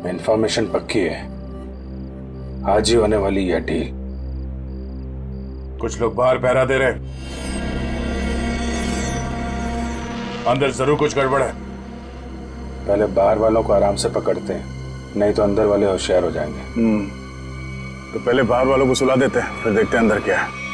Information पक्की है, आज ही होने वाली यह डील। कुछ लोग बाहर पहरा दे रहे, अंदर जरूर कुछ गड़बड़ है। पहले बाहर वालों को आराम से पकड़ते हैं, नहीं तो अंदर वाले होशियार हो जाएंगे। तो पहले बाहर वालों को सुला देते हैं, फिर देखते हैं अंदर क्या है।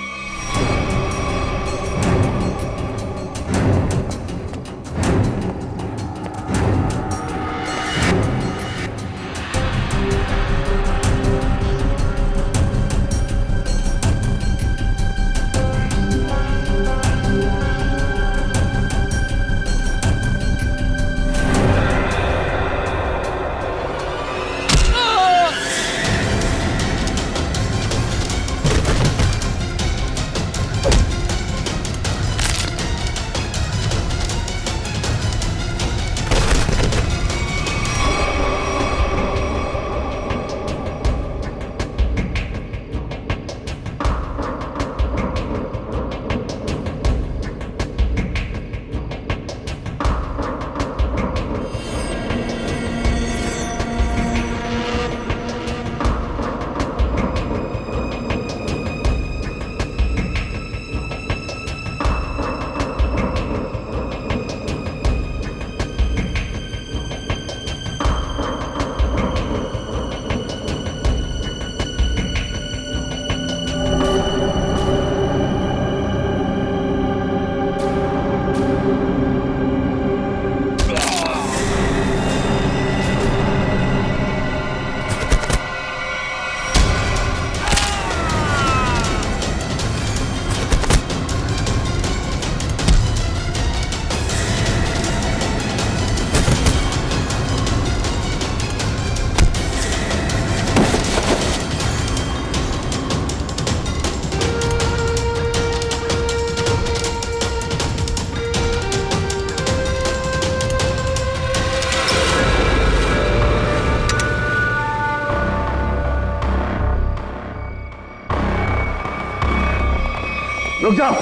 रुक जाओ।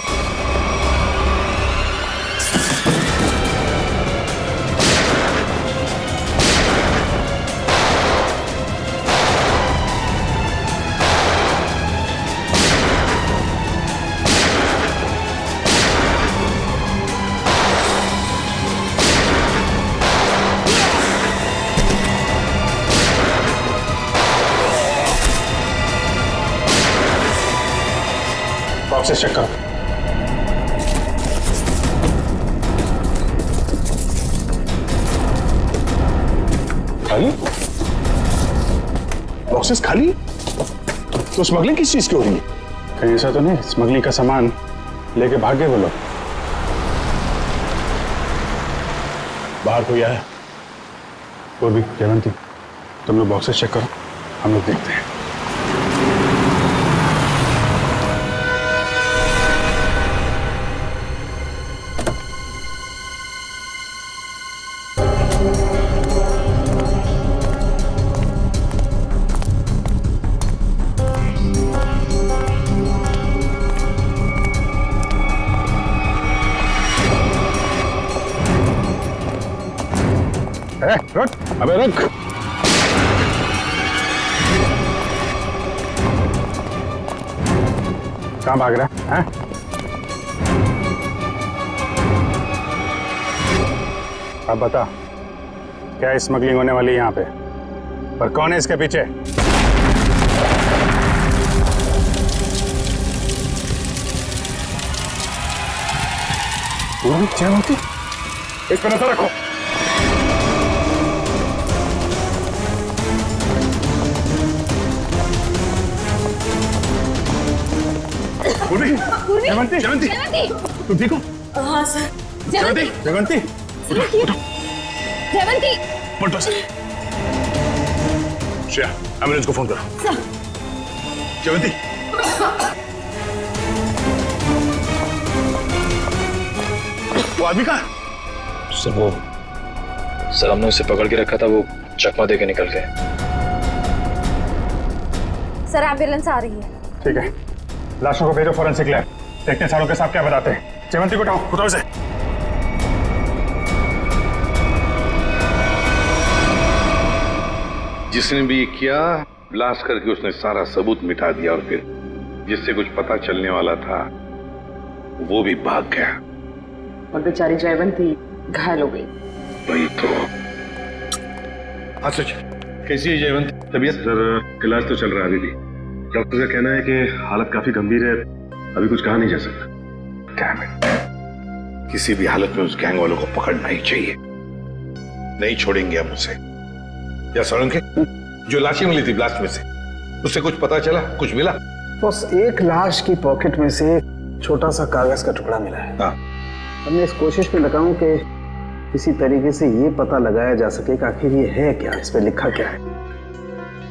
बॉक्सेस चेक करो। खाली बॉक्सेस खाली? तो स्मगलिंग किस चीज की हो रही है? कहीं ऐसा तो नहीं स्मगलिंग का सामान लेके भाग गए वो लोग? बाहर कोई आया? वो भी जयवंती, तुम लोग बॉक्सेस चेक करो, हम लोग देखते हैं। रुक, अबे रुक। कहाँ भाग रहा है? अब बता, क्या स्मगलिंग होने वाली है यहाँ पे? और कौन है इसके पीछे? जयवंती, इस पर नजर रखो। जयवंती, जयवंती, तुम ठीक हो? हाँ सर। जयवंती, जयवंती, उठो, जयवंती, उठो सर। श्रेया, एम्बुलेंस को फोन करो। सर। जयवंती, वो आदमी कहाँ? सर हमने उसे पकड़ के रखा था, वो चकमा दे के निकल गए। सर एम्बुलेंस आ रही है। ठीक है, लाशों को भेजो फॉरेंसिक लैब, देखते हैं सारों के साथ क्या बताते हैं। जयवंती को उठाओ से। जिसने भी ये किया, ब्लास्ट करके उसने सारा सबूत मिटा दिया और फिर जिससे कुछ पता चलने वाला था वो भी भाग गया। और बेचारी जयवंती घायल हो गई। वही तो। हाँ सच, कैसी है जयवंत? तबीयत? सर इलाज तो चल रहा है अभी भी। डॉक्टर का कहना है कि हालत काफी गंभीर है, अभी कुछ कहा नहीं जा सकता। Damn it. किसी भी हालत में उस गैंग वालों को पकड़ना ही चाहिए। नहीं छोड़ेंगे हम उसे। या सोलंकी, जो लाशें मिली थी ब्लास्ट में से, उससे कुछ पता चला, कुछ मिला? बस एक लाश की पॉकेट में से छोटा सा कागज का टुकड़ा मिला है। हाँ। हमने इस कोशिश में लगा हूं कि किसी तरीके से ये पता लगाया जा सके कि आखिर ये है क्या, इस पे लिखा क्या है।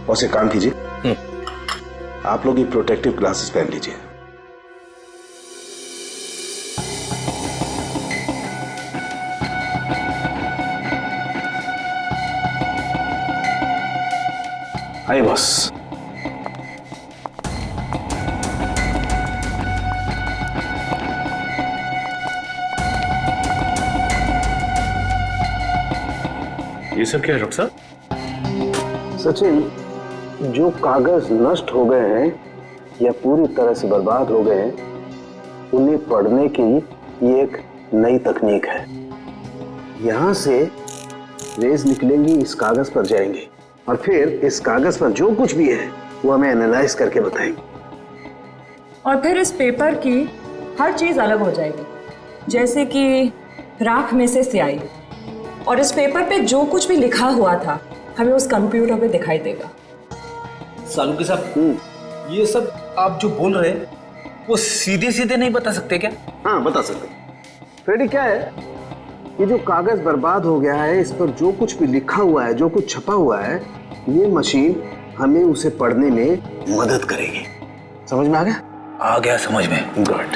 और एक काम कीजिए, आप लोग ये प्रोटेक्टिव ग्लासेस पहन लीजिए। आइए बॉस। ये सब क्या है डॉक्टर साहब? सचिन, जो कागज नष्ट हो गए हैं या पूरी तरह से बर्बाद हो गए हैं, उन्हें पढ़ने की ये एक नई तकनीक है। यहां से रेज निकलेंगी, इस कागज पर जाएंगे और फिर इस कागज पर जो कुछ भी है वो हमें एनालाइज करके बताएंगे। और फिर इस पेपर की हर चीज अलग हो जाएगी, जैसे कि राख में से स्याही। और इस पेपर पे जो कुछ भी लिखा हुआ था हमें उस कंप्यूटर पे दिखाई देगा। सालुंके साहब, ये सब आप जो बोल रहे हैं वो सीधे सीधे नहीं बता सकते क्या? हाँ, बता सकते। फ्रेडी, क्या है, ये जो कागज बर्बाद हो गया है, इस पर जो कुछ भी लिखा हुआ है, जो कुछ छपा हुआ है, ये मशीन हमें उसे पढ़ने में मदद करेगी। समझ में आ गया? आ गया समझ में। गुड।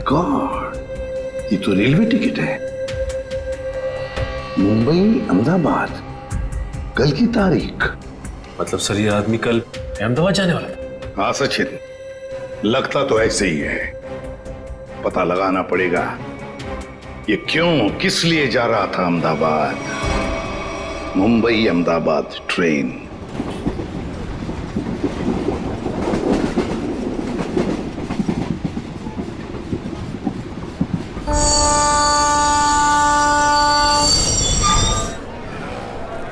गॉड, ये तो रेलवे टिकट है। मुंबई अहमदाबाद, कल की तारीख। मतलब सर ये आदमी कल अहमदाबाद जाने वाला था? हाँ सचिन, लगता तो ऐसे ही है। पता लगाना पड़ेगा ये क्यों, किस लिए जा रहा था अहमदाबाद। मुंबई अहमदाबाद ट्रेन।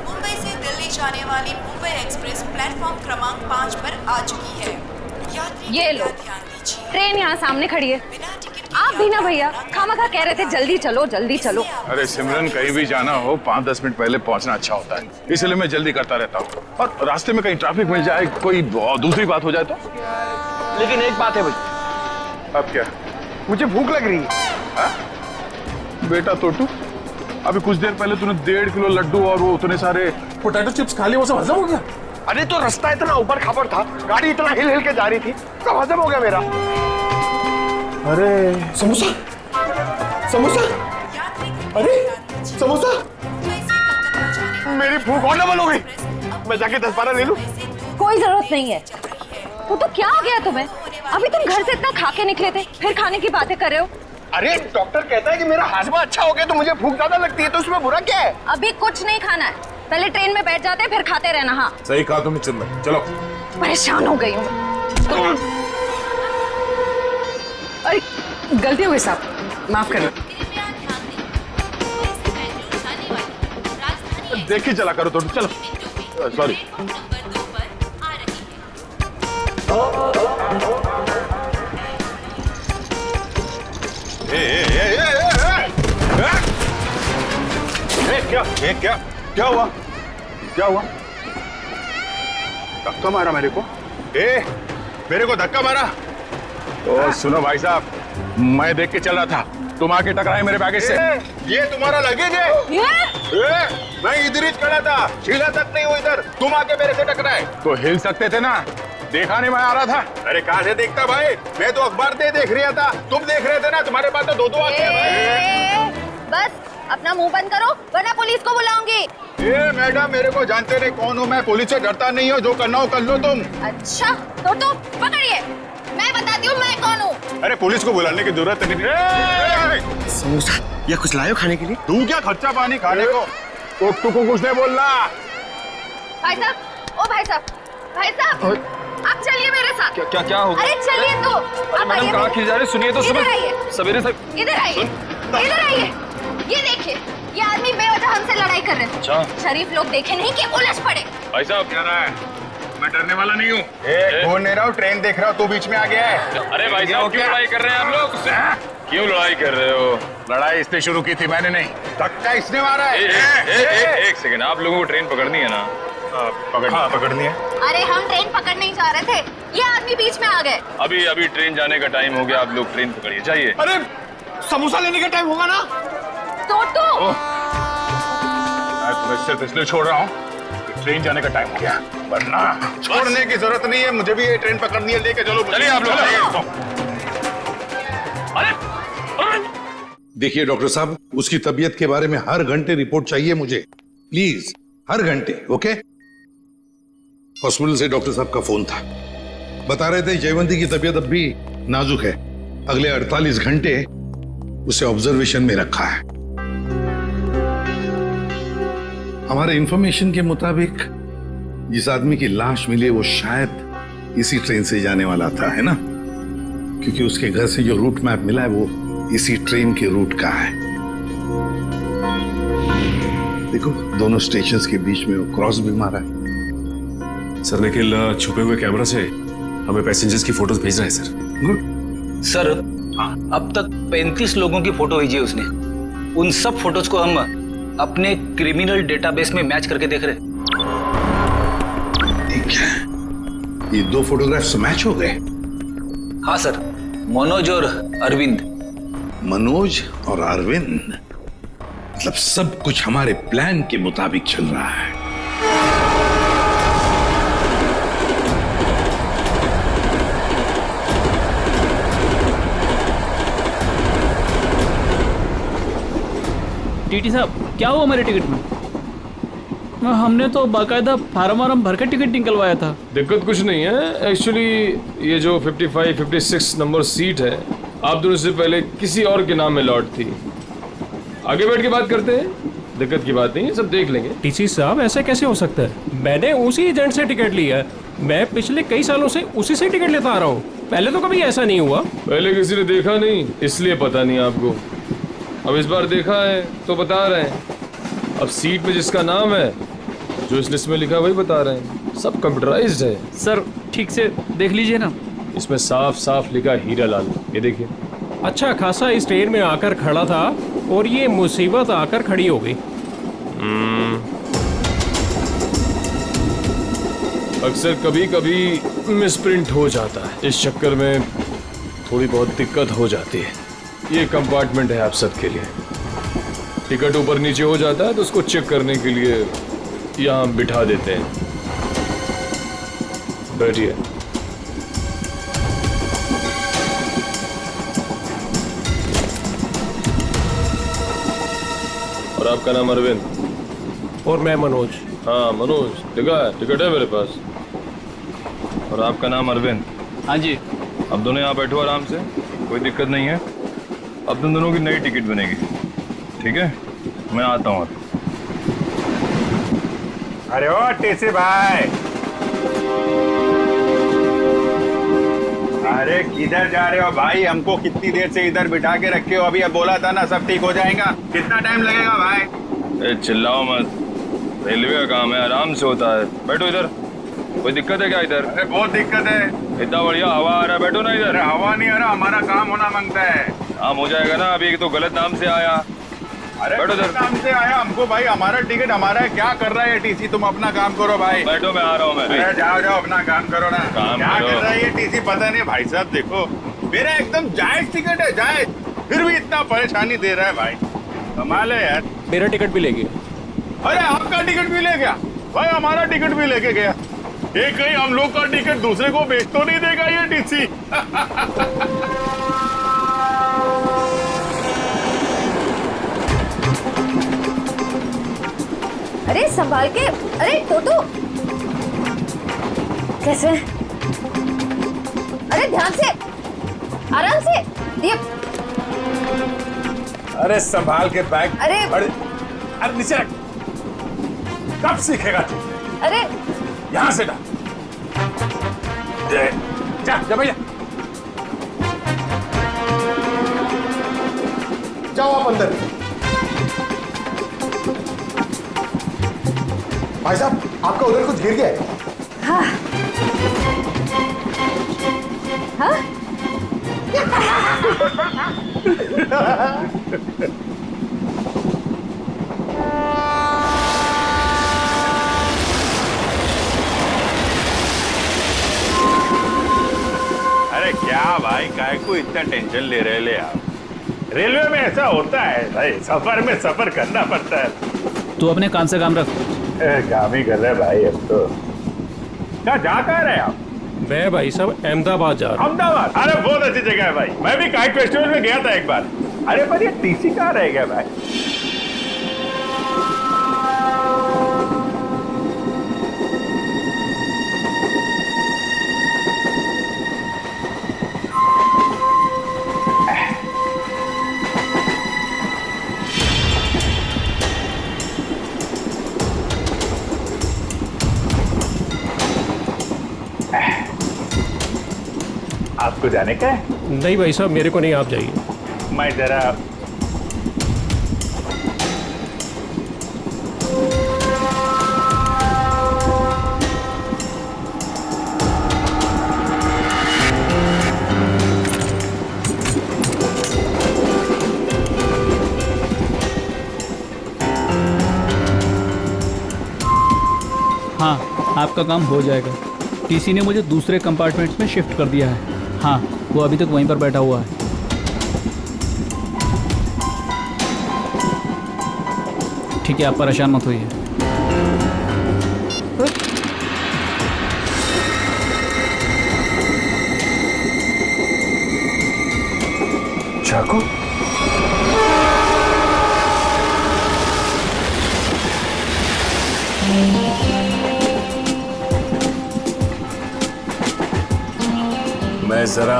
मुंबई से दिल्ली जाने वाली मुंबई एक्सप्रेस प्लेटफॉर्म क्रमांक 5 पर आ चुकी है। यात्री ये लो, ध्यान दीजिए। ट्रेन यहाँ सामने खड़ी है। बिना टिकट के आप भी ना भैया, खामखा कह रहे थे जल्दी चलो जल्दी चलो। अरे सिमरन, कहीं भी जाना हो 5-10 मिनट पहले पहुंचना अच्छा होता है, इसलिए मैं जल्दी करता रहता हूँ। और रास्ते में कहीं ट्रैफिक मिल जाए, कोई दूसरी बात हो जाए तो। लेकिन एक बात है भाई। अब क्या? मुझे भूख लग रही है। बेटा तोटू, अभी कुछ देर पहले तूने 1.5 किलो लड्डू और वो उतने सारे पोटैटो चिप्स खा लिए, वो सब हजम हो गया? अरे तो रास्ता इतना ऊपर खापर था, गाड़ी इतना हिल हिल के जा रही थी, सब हजम हो गया मेरा। अरे समोसा, समोसा, अरे समोसा, मेरी भूख और डबल हो गई। मैं जाके 10-12 ले लूं? कोई जरूरत नहीं है। वो तो क्या हो गया तुम्हें? अभी तुम घर से इतना खा के निकले थे, फिर खाने की बातें कर रहे हो। अरे डॉक्टर कहता है कि मेरा हाजमा अच्छा हो गया तो मुझे भूख ज्यादा लगती है, तो उसमें बुरा क्या है? अभी कुछ नहीं खाना है, पहले ट्रेन में बैठ जाते हैं, फिर खाते रहना। हाँ सही कहा तुमने सिमरन, चलो। परेशान हो गई हूँ। अरे गलती हो गई साहब, माफ करें। देख के चला करो तो, चलो। सॉरी। क्या हुआ? क्या हुआ? धक्का मारा मेरे को? मेरे को धक्का मारा? ओ सुनो भाई साहब, मैं देख के चल रहा था, तुम आके टकराए मेरे बैगेज से। ये तुम्हारा लगेज है? मैं इधर ही खड़ा था, हिला तक नहीं हुआ इधर, तुम आके मेरे से टकराए। तो हिल सकते थे ना, देखा नहीं मैं आ रहा था। अरे कहाँ से देखता भाई, मैं तो अखबार देख रहा था, तुम देख रहे थे ना, तुम्हारे पास तो दो आंखें हैं भाई। बस अपना मुंह बंद करो वरना पुलिस को बुलाऊंगी। मैडम मेरे को जानते नहीं कौन हूँ मैं, पुलिस से डरता नहीं हो, जो करना हो कर लो तुम। अच्छा तो तुम पकड़िए, मैं बताती हूँ मैं कौन हूँ। अरे पुलिस को बुलाने की जरूरत नहीं। समोसा या कुछ लायो खाने के लिए? तू क्या खर्चा पानी खाने को? तो तू को कुछ नहीं बोलना। भाई साहब, ओ भाई साहब, भाई साहब आप चलिए मेरे साथ। क्या क्या क्या हो गया? अरे चलिए तो। आप मैडम कहाँ खींच जा रहे? सुनिए तो इधर आइए, सवेरे से। इधर आइए, इधर आइए। ये देखिए, ये आदमी बेवजह हमसे लड़ाई कर रहे थे। अच्छा। शरीफ लोग देखे नहीं कि उलझ पड़े। भाई साहब क्या रहा है? मैं डरने वाला नहीं हूँ। फोन नहीं रहा हूँ, ट्रेन देख रहा हूँ, तू बीच में आ गया है। अरे भाई साहब क्यों लड़ाई कर रहे हैं आप लोग? क्यों लड़ाई कर रहे हो? लड़ाई इसने शुरू की थी, मैंने नहीं। धक्का इसने मारा है। एक सेकंड, आप लोगों को ट्रेन पकड़नी है ना? पकड़नी है। अरे हम ट्रेन पकड़ने ही जा रहे थे, ये आदमी बीच में आ गए। अभी अभी ट्रेन जाने का टाइम हो गया, आप लोग ट्रेन पकड़िए, जाइए। अरे समोसा लेने का टाइम होगा ना? तो मैं तुम्हें सिर्फ इसलिए छोड़ रहा हूँ कि ट्रेन जाने का टाइम हो गया, वरना छोड़ने की जरूरत नहीं है, मुझे भी ये ट्रेन पकड़नी है, लेके चलो। चलिए आप लोग। देखिए डॉक्टर साहब, उसकी तबीयत के बारे में हर घंटे रिपोर्ट चाहिए मुझे, प्लीज, हर घंटे। ओके? हॉस्पिटल से डॉक्टर साहब का फोन था, बता रहे थे जयवंती की तबीयत अब भी नाजुक है, अगले 48 घंटे उसे ऑब्जर्वेशन में रखा है। हमारे इंफॉर्मेशन के मुताबिक जिस आदमी की लाश मिली वो शायद इसी ट्रेन से जाने वाला था, है ना? क्योंकि उसके घर से जो रूट मैप मिला है वो इसी ट्रेन के रूट का है। देखो दोनों स्टेशंस के बीच में वो क्रॉस भी मारा है। सर निखिल छुपे हुए कैमरा से हमें पैसेंजर्स की फोटोज भेज रहा है सर। गुड। सर अब तक 35 लोगों की फोटो भेजी है उसने, उन सब फोटोज को हम अपने क्रिमिनल डेटाबेस में मैच करके देख रहे हैं। ठीक है, ये दो फोटोग्राफ्स मैच हो गए? हाँ सर, मनोज और अरविंद। मनोज और अरविंद, मतलब सब कुछ हमारे प्लान के मुताबिक चल रहा है। टीटी साहब क्या हुआ हमारे टिकट में? हमने तो बाकायदा फार्म वार्म भर के टिकट निकलवाया था। दिक्कत कुछ नहीं है एक्चुअली, ये जो 55, 56 नंबर सीट है आप दोनों से पहले किसी और के नाम में लॉट थी। आगे बैठ के बात करते हैं, दिक्कत की बात नहीं है, सब देख लेंगे। टीसी साहब ऐसे कैसे हो सकता है? मैंने उसी एजेंट से टिकट लिया है, मैं पिछले कई सालों से उसी से टिकट लेता आ रहा हूँ, पहले तो कभी ऐसा नहीं हुआ। पहले किसी ने देखा नहीं इसलिए पता नहीं आपको, अब इस बार देखा है तो बता रहे हैं। अब सीट में जिसका नाम है, जो इस लिस्ट में लिखा है वही बता रहे हैं, सब कंप्यूटराइज्ड है। सर ठीक से देख लीजिए ना, इसमें साफ साफ लिखा हीरा लाल, ये देखिए। अच्छा खासा इस ट्रेन में आकर खड़ा था और ये मुसीबत आकर खड़ी हो गई। अक्सर कभी कभी मिसप्रिंट हो जाता है, इस चक्कर में थोड़ी बहुत दिक्कत हो जाती है। ये कंपार्टमेंट है आप सबके लिए, टिकट ऊपर नीचे हो जाता है तो उसको चेक करने के लिए यहाँ बिठा देते हैं। बैठिए। और आपका नाम अरविंद? और मैं मनोज। हाँ मनोज, टिकट है मेरे पास। और आपका नाम अरविंद? हाँ जी। अब दोनों यहाँ बैठो आराम से, कोई दिक्कत नहीं है। अब तुम दोनों की नई टिकट बनेगी, ठीक है? मैं आता हूँ। अरे ओ टीसी भाई, अरे किधर जा रहे हो भाई? हमको कितनी देर से इधर बिठा के रखे हो? अभी अब बोला था ना सब ठीक हो जाएगा, कितना टाइम लगेगा भाई? चिल्लाओ मत, रेलवे का काम है, आराम से होता है। बैठो इधर। कोई दिक्कत है क्या इधर? अरे बहुत दिक्कत है। इतना बढ़िया हवा आ रहा है, बैठो ना इधर। अरे हवा नहीं आ रहा, हमारा काम होना मांगता है। काम हो जाएगा ना, अभी तो गलत नाम से आया। अरे बैठो गलत नाम से आया हमको भाई, हमारा टिकट हमारा है। क्या कर रहा है ये टीसी? तुम अपना काम करो भाई। बैठो, मैं आ रहा हूँ। मैं अरे जाओ जाओ अपना काम करो ना। काम क्या करो। कर रहा है ये टीसी पता नहीं। भाई साहब देखो, मेरा एकदम जायज टिकट है, जायज, फिर भी इतना परेशानी दे रहा है भाई। कमाल है यार। मेरा टिकट भी ले गया। अरे आपका टिकट भी ले गया भाई, हमारा टिकट भी लेके गया। ये कहीं हम लोग का टिकट दूसरे को बेच तो नहीं देगा ये टीसी? अरे संभाल के। अरे टोटो कैसे? अरे ध्यान से, आराम से। ये अरे संभाल के बैग। अरे अरे नीचे रख। कब सीखेगा तू? अरे यहां से डाल। जा जा भैया। जाओ आप अंदर। भाई साहब, आपका उधर कुछ गिर गया है। हाँ हाँ अरे क्या भाई, काय को इतना टेंशन ले रहे ले आप? रेलवे में ऐसा होता है भाई, सफर में सफर करना पड़ता है। तू अपने काम से काम रख। काम ही कर रहे भाई अब तो। क्या जा कह रहे हैं आप? मैं भाई साहब अहमदाबाद जा रहा हूँ। अहमदाबाद? अरे बहुत अच्छी जगह है भाई, मैं भी काइट फेस्टिवल में गया था एक बार। अरे पर ये टीसी कहाँ रह गया भाई? आपको जाने का है? नहीं भाई साहब, मेरे को नहीं, आप जाइए। मैं जरा हाँ, आपका काम हो जाएगा। टीसी ने मुझे दूसरे कंपार्टमेंट में शिफ्ट कर दिया है। हाँ, वो अभी तक वहीं पर बैठा हुआ है। ठीक है, आप परेशान मत होइए। चाकू? मैं जरा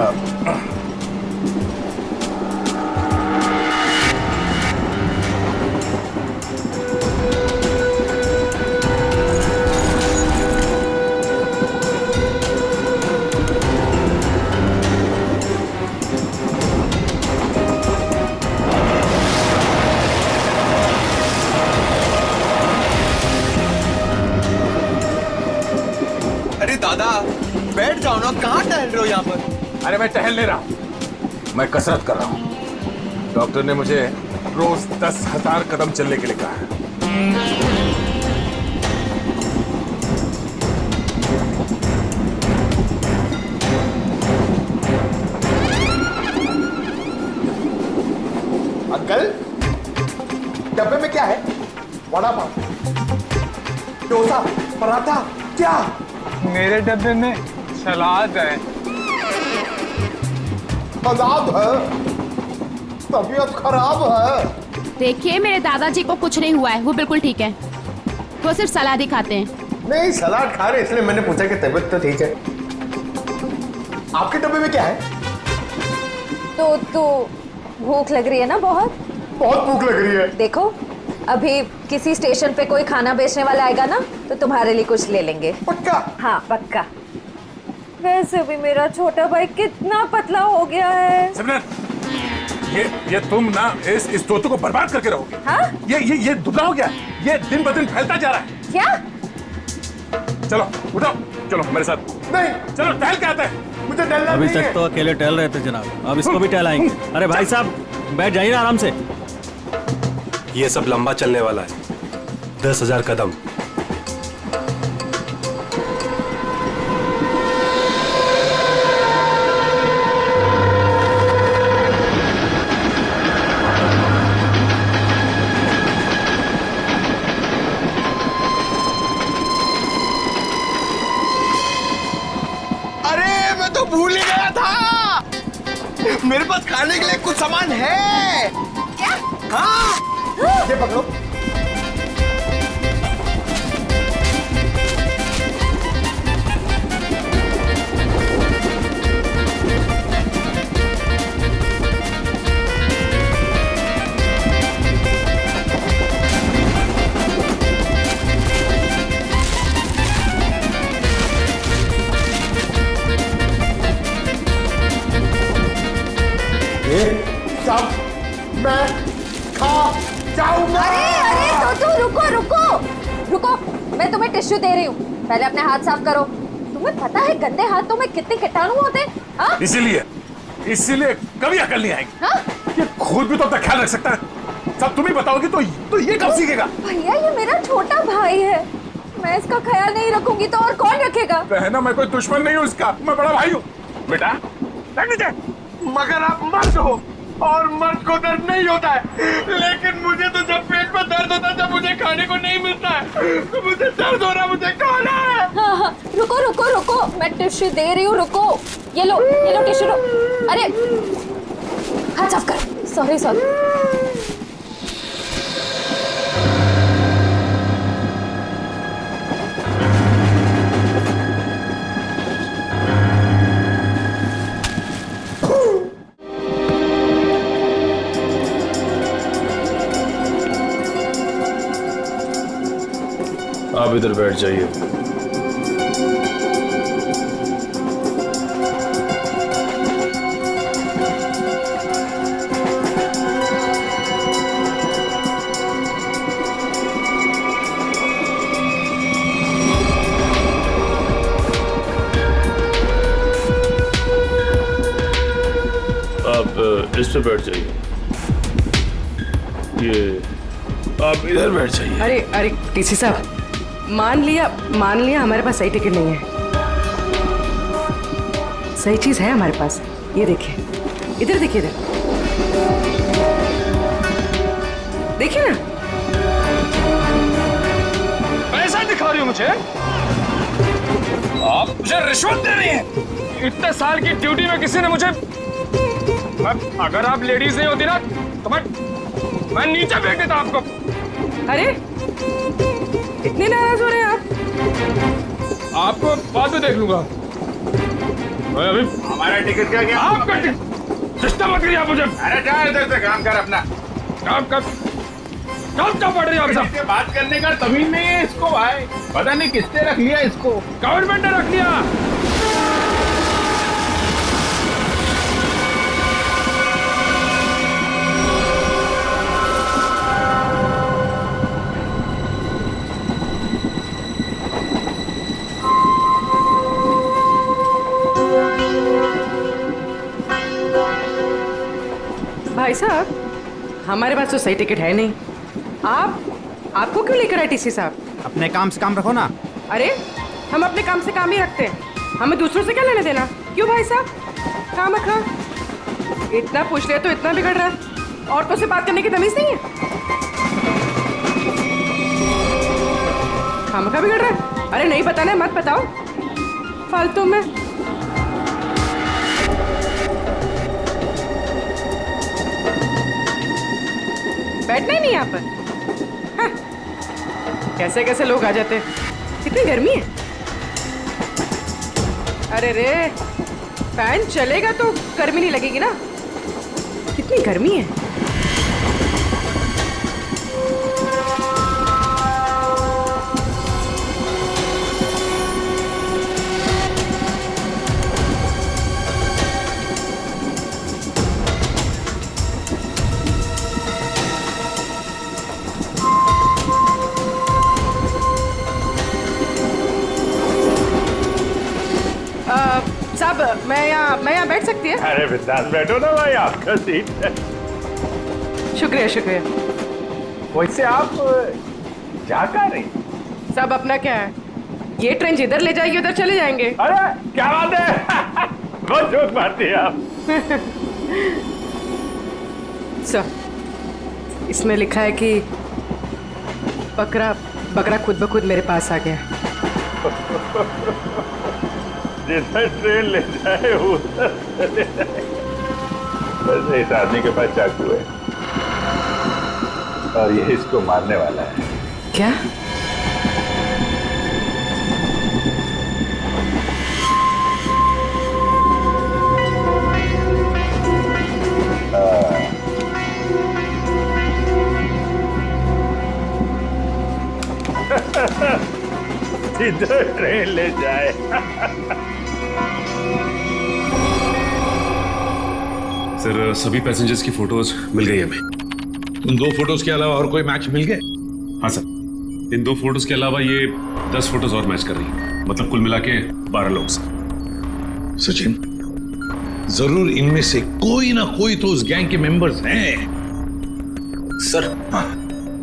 अरे दादा, बैठ जाओ ना, कहाँ टहल रहे हो यहाँ पर? अरे मैं टहल नहीं रहा हूं, मैं कसरत कर रहा हूं। डॉक्टर ने मुझे रोज 10,000 कदम चलने के लिए कहा है। अंकल, डब्बे में क्या है? वड़ा पाव, डोसा, पराठा, क्या? मेरे डब्बे में सलाद है। सलाद है? तबीयत खराब है। देखिए, मेरे दादाजी को कुछ नहीं हुआ है, वो बिल्कुल ठीक है। वो सिर्फ सलाद ही खाते हैं। नहीं, सलाद खा रहे इसलिए मैंने पूछा कि तबीयत तो ठीक है। आपके डब्बे में क्या है? तो भूख लग रही है ना? बहुत बहुत भूख लग रही है। देखो, अभी किसी स्टेशन पे कोई खाना बेचने वाला आएगा ना, तो तुम्हारे लिए कुछ ले लेंगे। पक्का? हाँ पक्का। वैसे भी मेरा छोटा भाई कितना पतला हो गया है। सिमरन, ये तुम ना इस तोते को बर्बाद करके रहोगे। हाँ? ये दुबला हो गया, ये दिन ब दिन फैलता जा रहा है। क्या? चलो उठो, चलो मेरे साथ। नहीं, चलो टहल के आते हैं। मुझे डरना अभी नहीं तक है। तो अकेले टहल रहे थे जनाब, अब इसको भी टहलाएंगे। अरे भाई साहब बैठ जाइए ना आराम से। ये सब लंबा चलने वाला है, 10,000 कदम। अरे मैं तो भूल ही गया था, मेरे पास खाने के लिए कुछ सामान है। क्या? हाँ, ये पकड़ो। सब मैं खा जाऊंगा। अरे तो रुको रुको रुको, मैं तुम्हें टिश्यू दे रही हूँ, पहले अपने हाथ साफ करो। तुम्हें पता है गंदे हाथों में कितने कीटाणु होते हैं? हाँ? इसीलिए कभी अकल नहीं आएगी। हाँ? ये खुद भी तो अपना ख्याल रख सकता है, सब तुम ही बताओगी तो ये कब सीखेगा? भैया ये मेरा छोटा भाई है, मैं इसका ख्याल नहीं रखूंगी तो और कौन रखेगा? बहना मैं कोई दुश्मन नहीं हूँ इसका, मैं बड़ा भाई हूँ। बेटा बैठ नीचे। मगर आप मर्द हो और मर्द को दर्द नहीं होता है, लेकिन मुझे तो जब पेट में दर्द होता है, जब मुझे खाने को नहीं मिलता है, तो मुझे दर्द हो रहा है, मुझे खाना है। हाँ हाँ रुको रुको रुको, मैं टिश्यू दे रही हूँ, रुको। ये लो टिश्यू लो। अरे हाथ साफ कर। Sorry sorry. आप इधर बैठ जाइए। आप इस पे बैठ जाइए। ये आप इधर बैठ जाइए। अरे अरे टीसी साहब, मान लिया हमारे पास सही टिकट नहीं है। सही चीज है हमारे पास, ये देखिए, इधर देखिए, इधर देखिए ना। पैसा दिखा रही हो मुझे? आप मुझे रिश्वत दे रही हैं। इतने साल की ड्यूटी में किसी ने मुझे, अगर आप लेडीज नहीं होती ना तो मैं नीचे फेंक देता आपको। अरे इतने नाराज हो रहे हैं आप? आपको बाद में देख लूंगा। मैं अभी हमारा टिकट क्या गया? आपका टिकट सिस्टम मत करिए आप मुझे। अरे जा इधर से, काम कर अपना। काम क्या पड़ रही है आप सब? बात करने का तमीज नहीं है इसको भाई, पता नहीं किसने रख लिया इसको। गवर्नमेंट ने रख लिया। भाई साहब, हमारे पास तो सही टिकट है नहीं। आपको क्यों लेकर आए टीसी साहब? अपने काम से काम रखो ना। अरे हम अपने काम से काम ही रखते हैं, हमें दूसरों से क्या लेने देना? क्यों भाई साहब? काम रखा, इतना पूछ लिया तो इतना बिगड़ रहा है। औरतों से बात करने की तमीज नहीं है। काम का बिगड़ रहा है। अरे नहीं बताना है, मत बताओ फालतू में। बैठना ही नहीं यहाँ पर। हाँ। कैसे कैसे लोग आ जाते हैं। कितनी गर्मी है। अरे रे, फैन चलेगा तो गर्मी नहीं लगेगी ना। कितनी गर्मी है। मैं यहाँ बैठ सकती है? अरे बिंदास बैठो ना भाई, आपका सीट है। शुक्रिया शुक्रिया। वैसे आप जा कहाँ रही? सब अपना क्या है, ये ट्रेन जिधर ले जाएगी उधर चले जाएंगे। अरे क्या बात है बहुत जोक मारती है आप। सर इसमें लिखा है कि बकरा खुद ब खुद मेरे पास आ गया। जिधर ट्रेन ले जाए उधर चले जाए। वैसे इस आदमी के पास चाकू है और ये इसको मारने वाला है। क्या? जिधर ट्रेन ले जाए। सर सभी पैसेंजर्स की फोटोज मिल गई हमें। उन 2 फोटोज के अलावा और कोई मैच मिल गए? हाँ सर, इन 2 फोटोज के अलावा ये 10 फोटोज और मैच कर रही है, मतलब कुल मिला के 12 लोग सर। सचिन, जरूर इनमें से कोई ना कोई तो उस गैंग के मेंबर्स हैं। सर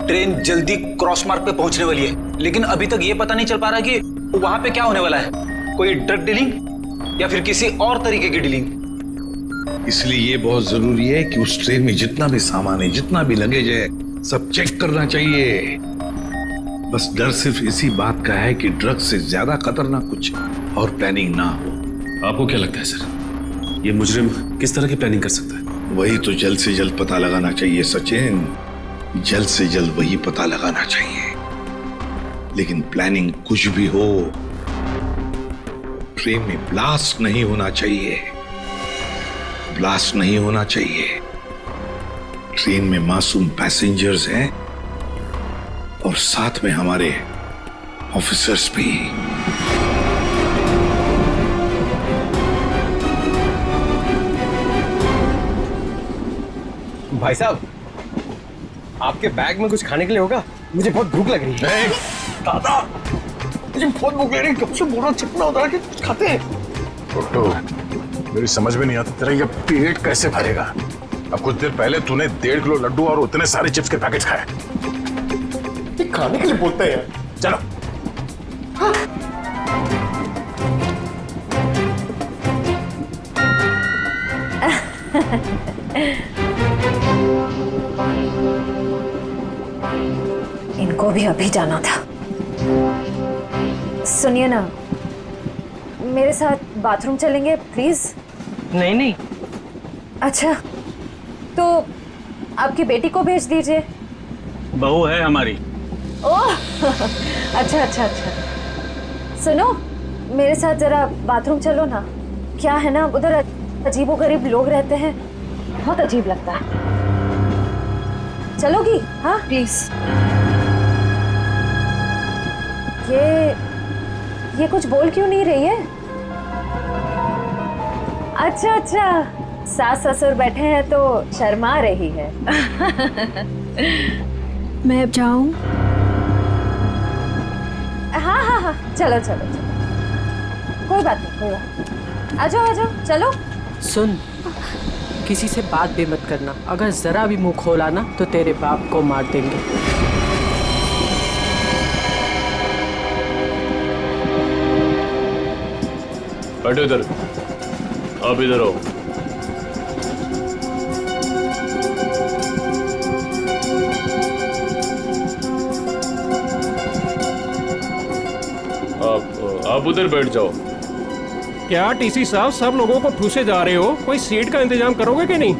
ट्रेन जल्दी क्रॉस मार्क पे पहुंचने वाली है, लेकिन अभी तक ये पता नहीं चल पा रहा कि वहां पे क्या होने वाला है, कोई ड्रग डीलिंग या फिर किसी और तरीके की डीलिंग। इसलिए ये बहुत जरूरी है कि उस ट्रेन में जितना भी सामान है, जितना भी लगेज है, सब चेक करना चाहिए। बस डर सिर्फ इसी बात का है कि ड्रग्स से ज्यादा खतरनाक कुछ और प्लानिंग ना हो। आपको क्या लगता है सर, ये मुजरिम किस तरह की प्लानिंग कर सकता है? वही तो जल्द से जल्द पता लगाना चाहिए सचिन, जल्द से जल्द वही पता लगाना चाहिए। लेकिन प्लानिंग कुछ भी हो, ट्रेन में ब्लास्ट नहीं होना चाहिए। ब्लास्ट नहीं होना चाहिए। ट्रेन में मासूम पैसेंजर्स हैं और साथ में हमारे ऑफिसर्स भी। भाई साहब, आपके बैग में कुछ खाने के लिए होगा? मुझे बहुत भूख लग रही है। दादा मुझे बहुत भूख लग रही है, कब से बोल रहा चिपना होता है कि कुछ खाते हैं। मेरी समझ में नहीं आता तेरा ये पेट कैसे भरेगा। अब कुछ देर पहले तूने 1.5 किलो लड्डू और उतने सारे चिप्स के पैकेट खाए। खाने के लिए बोलते हैं यार। चलो हाँ। इनको भी अभी जाना था। सुनिए ना, मेरे साथ बाथरूम चलेंगे प्लीज? नहीं नहीं। अच्छा तो आपकी बेटी को भेज दीजिए। बहू है हमारी। ओह अच्छा अच्छा अच्छा। सुनो, मेरे साथ जरा बाथरूम चलो ना। क्या है ना, उधर अजीबोगरीब लोग रहते हैं, बहुत अजीब लगता है। चलोगी? हाँ प्लीज। ये कुछ बोल क्यों नहीं रही है? अच्छा अच्छा, सास ससुर बैठे हैं तो शर्मा रही है। मैं अब जाऊं? हाँ हाँ हाँ, चलो चलो चलो, कोई बात नहीं कोई बात। आ जाओ चलो। सुन, किसी से बात भी मत करना। अगर जरा भी मुंह खोला ना तो तेरे बाप को मार देंगे। बैठो इधर, आप इधर आओ। आप उधर बैठ जाओ। क्या टीसी साहब सब लोगों को ठूसे जा रहे हो? कोई सीट का इंतजाम करोगे कि नहीं?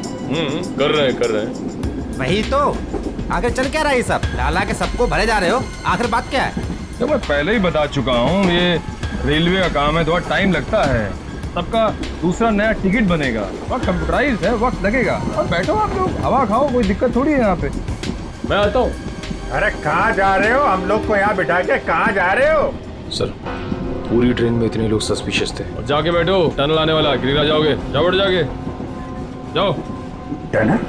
कर रहे हैं। वही तो, आखिर चल क्या रहा है सब? लाला के सबको भरे जा रहे हो, आखिर बात क्या है? तो मैं पहले ही बता चुका हूँ, ये रेलवे का काम है, थोड़ा टाइम लगता है। सबका दूसरा नया टिकट बनेगा, वक्त कंप्यूटराइज है, वक्त लगेगा। और बैठो आप लोग, हवा खाओ, कोई दिक्कत थोड़ी है यहाँ पे। मैं आता हूँ। अरे कहाँ जा रहे हो? हम लोग को यहाँ बिठा के कहाँ जा रहे हो? सर पूरी ट्रेन में इतने लोग सस्पिशियस थे। और जाके बैठो, टनल आने वाला, गिरिरा जाओगे। जाओ बैठ, जाके जाओ। टनल?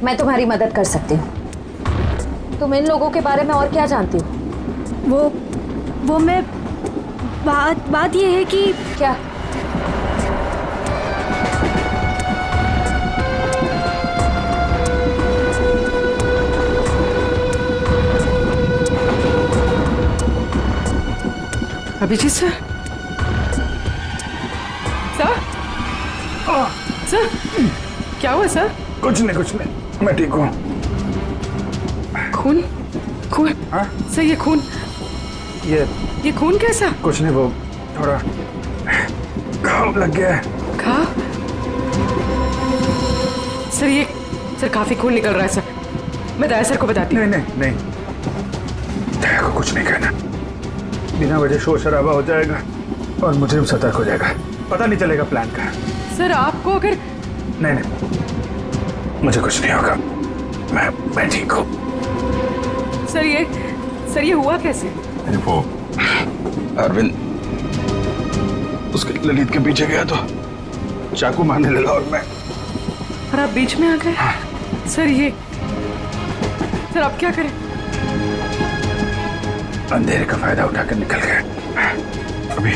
मैं तुम्हारी मदद कर सकती हूँ। तुम इन लोगों के बारे में और क्या जानती हो? वो मैं बात ये है कि क्या? अभिजीत सर, सर क्या हुआ सर? कुछ नहीं, मैं ठीक हूँ। खून हाँ? सर, ये खून, ये खून कैसा? कुछ नहीं, वो थोड़ा घाव लग गया है। घाव? सर काफी खून निकल रहा है सर। मैं दया सर को बताती हूँ। नहीं, दया को कुछ नहीं कहना। बिना वजह शोर शराबा हो जाएगा और मुजरिम सतर्क हो जाएगा, पता नहीं चलेगा प्लान का। सर आपको अगर नहीं, मुझे कुछ नहीं होगा, मैं ठीक हूँ। सर ये हुआ कैसे? वो अरविंद उसके ललित के पीछे गया तो चाकू मारने लगा और आप बीच में आ गए। हाँ। सर अब क्या करें? अंधेरे का फायदा उठाकर निकल गए। अभी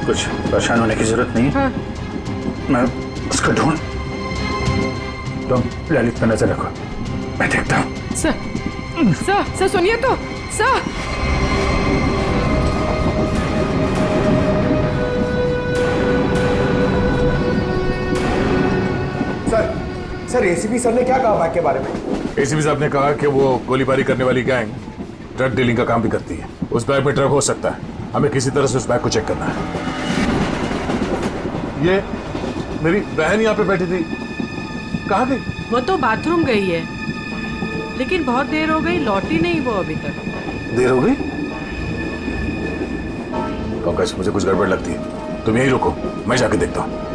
कुछ परेशान होने की जरूरत नहीं है। हाँ। मैं उसको ढूंढ, तुम ललित पर नजर रखो, मैं देखता हूँ। सर सुनिए तो। सर एसीपी सर ने क्या कहा बाइक के बारे में? एसीपी साहब ने कहा कि वो गोलीबारी करने वाली गैंग ड्रग डीलिंग का काम भी करती है। उस बैग में ड्रग हो सकता है, हमें किसी तरह से उस बैग को चेक करना है। ये मेरी बहन यहाँ पे बैठी थी, कहाँ गई? वो तो बाथरूम गई है, लेकिन बहुत देर हो गई, लौटी नहीं वो अभी तक। देर हो गई? पंकज, मुझे कुछ गड़बड़ लगती है, तुम यहीं रुको, मैं जाके देखता हूँ।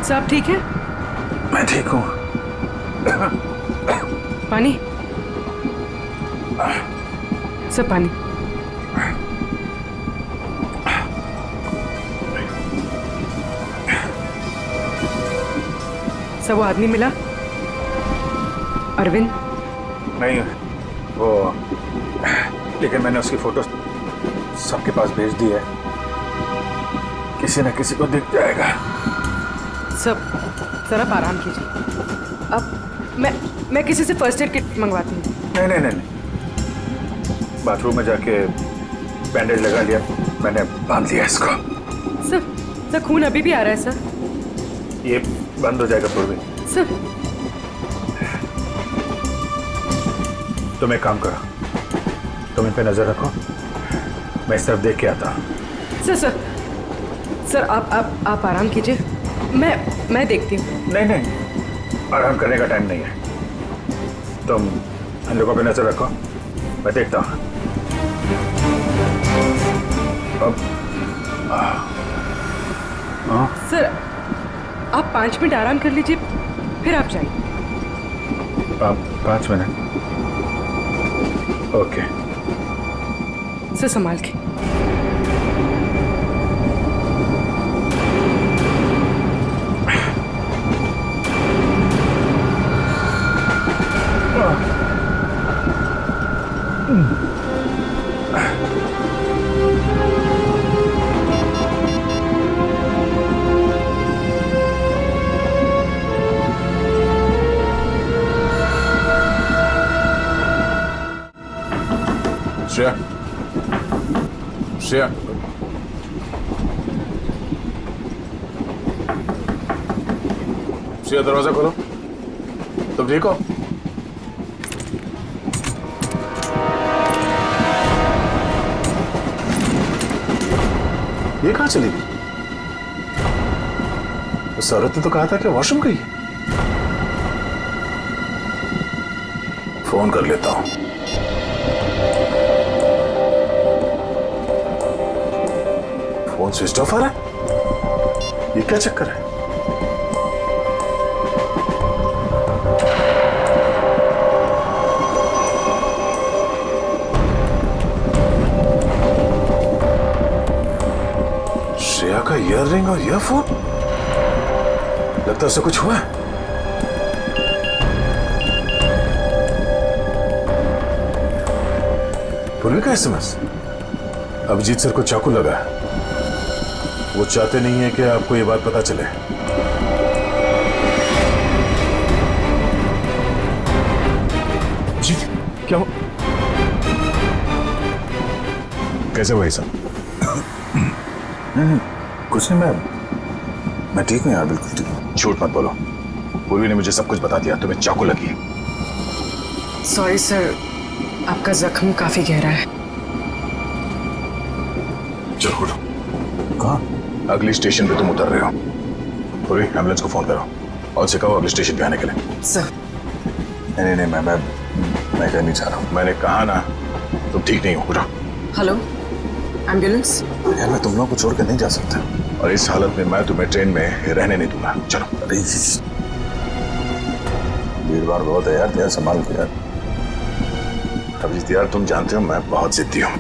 सर आप ठीक है? मैं ठीक हूँ। पानी? सर पानी। सर वो आदमी मिला? अरविंद? नहीं, वो लेकिन मैंने उसकी फोटो सबके पास भेज दी है, किसी न किसी को दिख जाएगा। सर आप आराम कीजिए। अब मैं किसी से फर्स्ट एड किट मंगवाती हूँ। नहीं, बाथरूम में जाके बैंडेज लगा लिया, मैंने बांध लिया इसको। सर खून अभी भी आ रहा है सर। ये बंद हो जाएगा पूर्वी। सर तुम एक काम करो, तुम इन पे नजर रखो, मैं इस तरफ देख के आता हूँ। सर आप आराम कीजिए, मैं देखती हूँ। नहीं, आराम करने का टाइम नहीं है, तुम इन लोगों पे नजर रखो, मैं देखता हूँ। सर आप 5 मिनट आराम कर लीजिए, फिर आप जाइए। 5 मिनट? ओके। सर संभाल के। श्रेया, दरवाजा खोलो। तुम ठीक हो? ये कहाँ चली गई? उस औरत ने तो कहा था कि वॉशरूम गई। फोन कर लेता हूं। फोन स्विच ऑफ आ रहा है, ये क्या चक्कर है? रिंग और ईयरफोन, लगता है उससे कुछ हुआ है। पूर्वी का एसएमएस। अभिजीत सर को चाकू लगा है। वो चाहते नहीं है कि आपको ये बात पता चले। अभिजीत क्या कैसे भाई साहब? नहीं, कुछ नहीं, मैं ठीक हूँ यार, बिल्कुल ठीक हूँ। झूठ मत बोलो, पूर्वी ने मुझे सब कुछ बता दिया। तुम्हें चाकू लगी है। सॉरी सर, आपका जख्म काफी गहरा है। चलो उठो। कहाँ? अगली स्टेशन पे तुम उतर रहे हो। पूर्वी एम्बुलेंस को फोन करो और उसे कहो अगले स्टेशन पे आने के लिए। सर नहीं, मैं कह नहीं चाह रहा हूँ। मैंने कहा ना, तुम ठीक नहीं हो। उठो। Hello ambulance. यार मैं तुम लोगों को छोड़ कर नहीं जा सकता, और इस हालत में मैं तुम्हें ट्रेन में रहने नहीं दूंगा। चलो। अरे भीड़ भाड़ बहुत है यार, तेरा संभाल के यार। अभिजीत यार, तुम जानते हो मैं बहुत जिद्दी हूँ।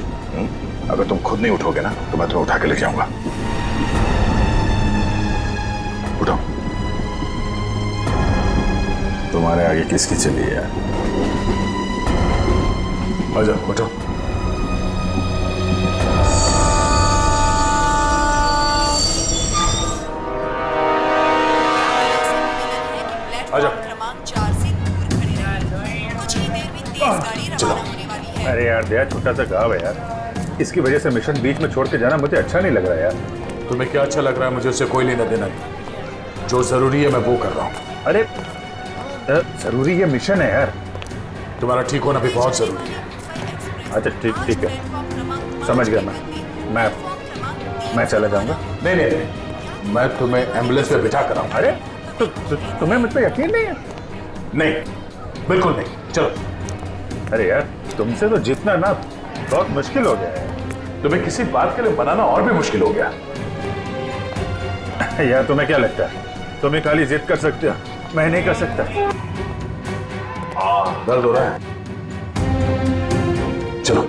अगर तुम खुद नहीं उठोगे ना तो मैं तुम्हें उठा के लेके आऊंगा। उठो। तुम्हारे आगे किसकी चली है यार? आ जाओ, उठो। क्रमांक 4 से दूर खड़े रहें। कुछ ही देर में तेज गाड़ी रवाना होने वाली है। अरे यार दया, छोटा सा गाँव है यार, इसकी वजह से मिशन बीच में छोड़ के जाना मुझे अच्छा नहीं लग रहा यार। तुम्हें क्या अच्छा लग रहा है? मुझे उससे कोई लेना देना नहीं। जो जरूरी है मैं वो कर रहा हूँ। अरे जरूरी ये मिशन है यार। तुम्हारा ठीक होना भी बहुत जरूरी है। अच्छा ठीक है, समझ गया मैं चला जाऊंगा। नहीं, मैं तुम्हें एम्बुलेंस पे बिठा कर रहा हूँ। अरे तो तुम्हें मुझ पर यकीन नहीं है? नहीं, बिल्कुल नहीं। चलो। अरे यार, तुमसे तो जीतना ना बहुत मुश्किल हो गया है। तुम्हें किसी बात के लिए बनाना और भी मुश्किल हो गया। यार तुम्हें क्या लगता है तुम ही खाली जिद कर सकते हो, मैं नहीं कर सकता? दर्द हो रहा है। चलो।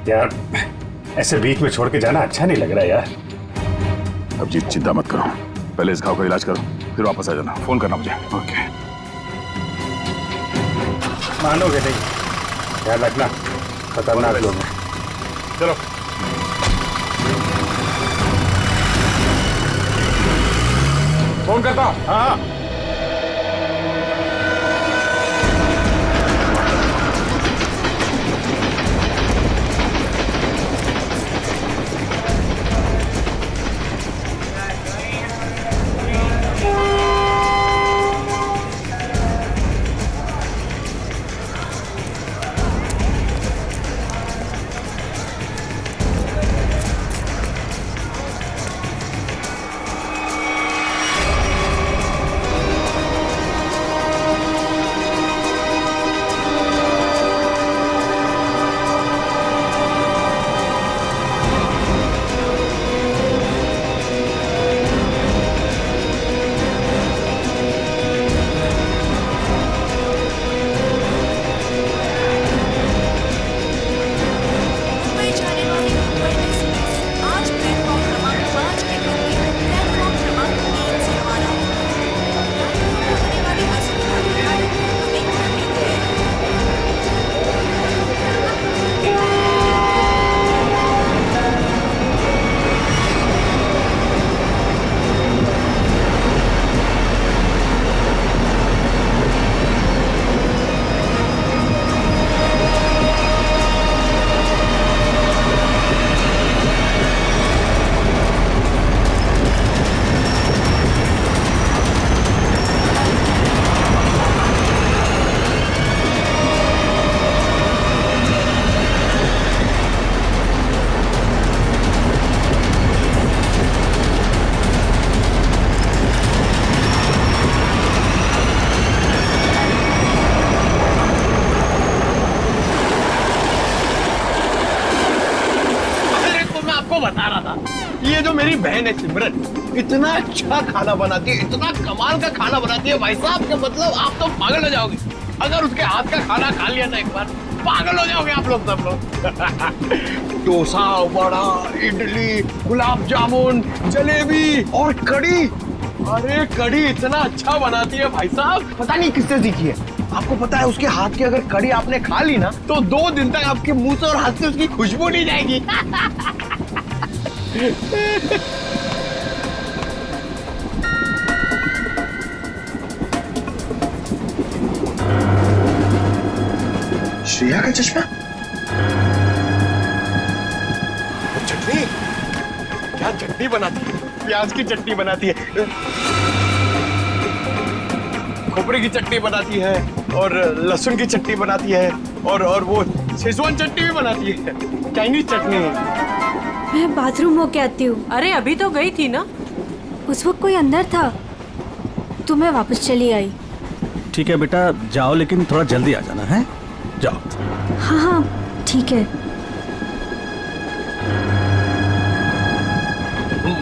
यार ऐसे बीच में छोड़ के जाना अच्छा नहीं लग रहा यार। अभिजीत चिंता मत करो, पहले इस घाव का इलाज करो, फिर वापस आ जाना। फोन करना मुझे। ओके। मानोगे नहीं, ध्यान रखना, खतरनाक लोग हैं। चलो। फोन करता। हाँ। ये जो मेरी बहन है सिमरन, इतना अच्छा खाना बनाती है, इतना कमाल का खाना बनाती है भाई साहब, के मतलब आप तो पागल हो जाओगे अगर उसके हाथ का खाना खा लिया ना एक बार। पागल हो जाओगे आप लोग सब लोग। डोसा, वड़ा, इडली, गुलाब जामुन, जलेबी और कढ़ी। अरे कढ़ी इतना अच्छा बनाती है भाई साहब, पता नहीं किससे सीखी है। आपको पता है उसके हाथ की अगर कढ़ी आपने खा ली ना तो 2 दिन तक आपके मुंह से और हाथ से उसकी खुशबू नहीं जाएगी। श्रेया का चश्मा? चटनी, क्या चटनी बनाती है, प्याज की चटनी बनाती है, खोपरे की चटनी बनाती है और लहसुन की चटनी बनाती है और वो शेजवान चटनी भी बनाती है, चाइनीज चटनी है। मैं बाथरूम होके आती हूँ। अरे अभी तो गई थी ना। उस वक्त कोई अंदर था तो मैं वापस चली आई। ठीक है बेटा जाओ, लेकिन थोड़ा जल्दी आ जाना है। जाओ। हाँ हाँ ठीक है।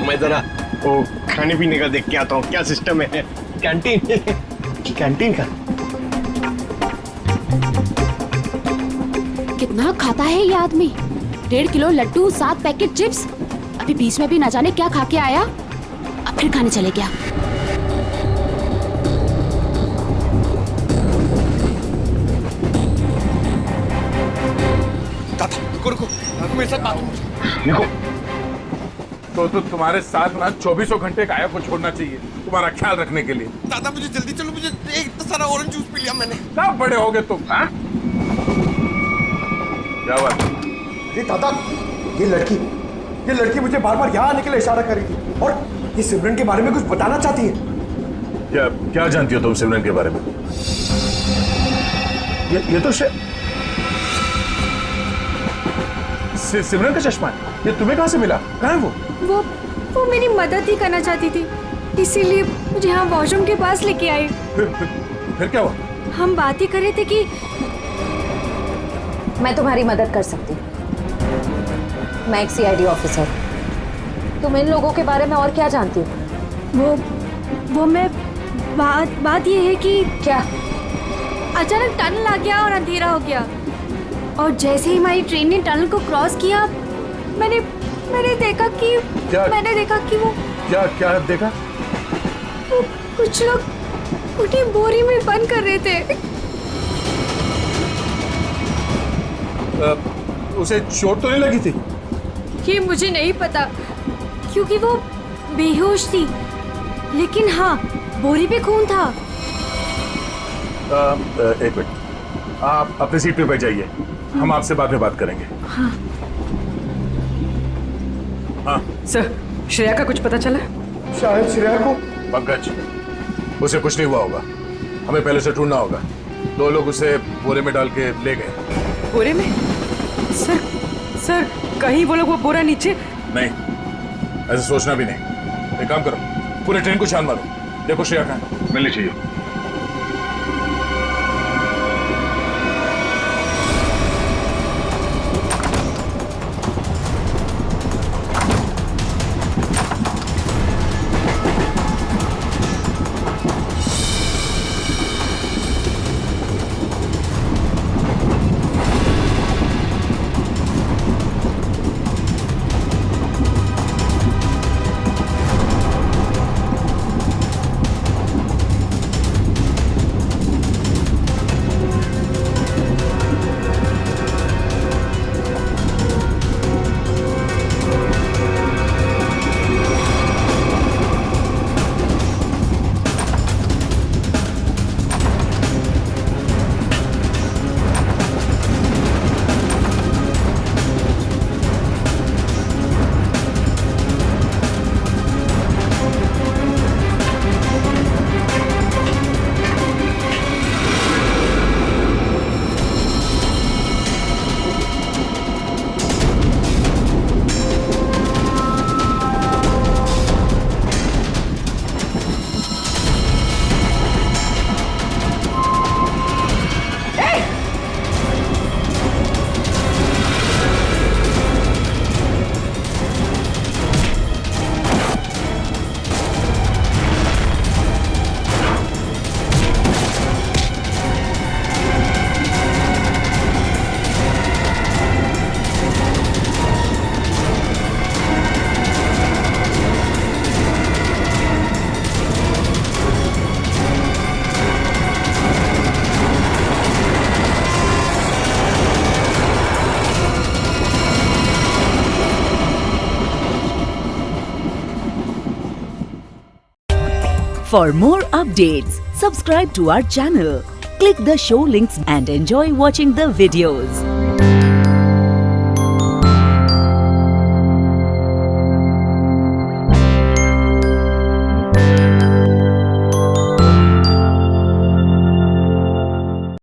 मैं जरा वो खाने पीने का देख के आता हूँ क्या सिस्टम है कैंटीन कैंटीन का। कितना खाता है ये आदमी। 1.5 किलो लड्डू, 7 पैकेट चिप्स। अभी बीच में भी ना जाने क्या खा के आया, अब फिर खाने चले गया। रुको मेरे साथ बात। देखो तो तुम्हारे साथ ना 24 घंटे काया को छोड़ना चाहिए तुम्हारा ख्याल रखने के लिए। दादा मुझे जल्दी चलो, मुझे इतना सारा ऑरेंज जूस पी लिया मैंने। कब बड़े होगे तुम? हाँ क्या बात? अरे दादा ये लड़की मुझे बार बार यहाँ आने के लिए इशारा कर रही थी और ये सिमरन के बारे में कुछ बताना चाहती है। क्या जानती हो तुम सिमरन के बारे में? ये तो सिमरन का चश्मा है। ये तुम्हें कहाँ से मिला? कहाँ है वो मेरी मदद ही करना चाहती थी, इसीलिए मुझे यहाँ वॉशरूम के पास लेके आई। फिर क्या हुआ? हम बात ही कर रहे थे कि मैं तुम्हारी मदद कर सकती हूँ। मैं एक CID ऑफिसर। तुम इन लोगों के बारे में और क्या जानती हो? वो मैं बात ये है कि क्या अचानक टनल आ गया और अंधेरा हो गया और जैसे ही हमारी ट्रेन ने टनल को क्रॉस किया मैंने देखा कि वो क्या देखा? वो कुछ लोग उन्हें बोरी में बंद कर रहे थे। उसे चोट तो नहीं लगी थी? ये मुझे नहीं पता क्योंकि वो बेहोश थी, लेकिन हाँ बोरी पे खून था। एक मिनट, आप अपनी सीट पे बैठ जाइए, हम आपसे बाद में बात करेंगे। हाँ। हाँ सर, श्रेया का कुछ पता चला? शायद श्रेया को। पंकज, उसे कुछ नहीं हुआ होगा, हमें पहले से ढूंढना होगा। 2 लोग उसे बोरे में डाल के ले गए। बोरे में? सर कहीं वो लोग वो बोरा नीचे? नहीं, ऐसे सोचना भी नहीं। एक काम करो, पूरे ट्रेन को छान मारो, देखो श्रेया कहाँ मिलनी चाहिए। For more updates, subscribe to our channel, click the show links and enjoy watching the videos.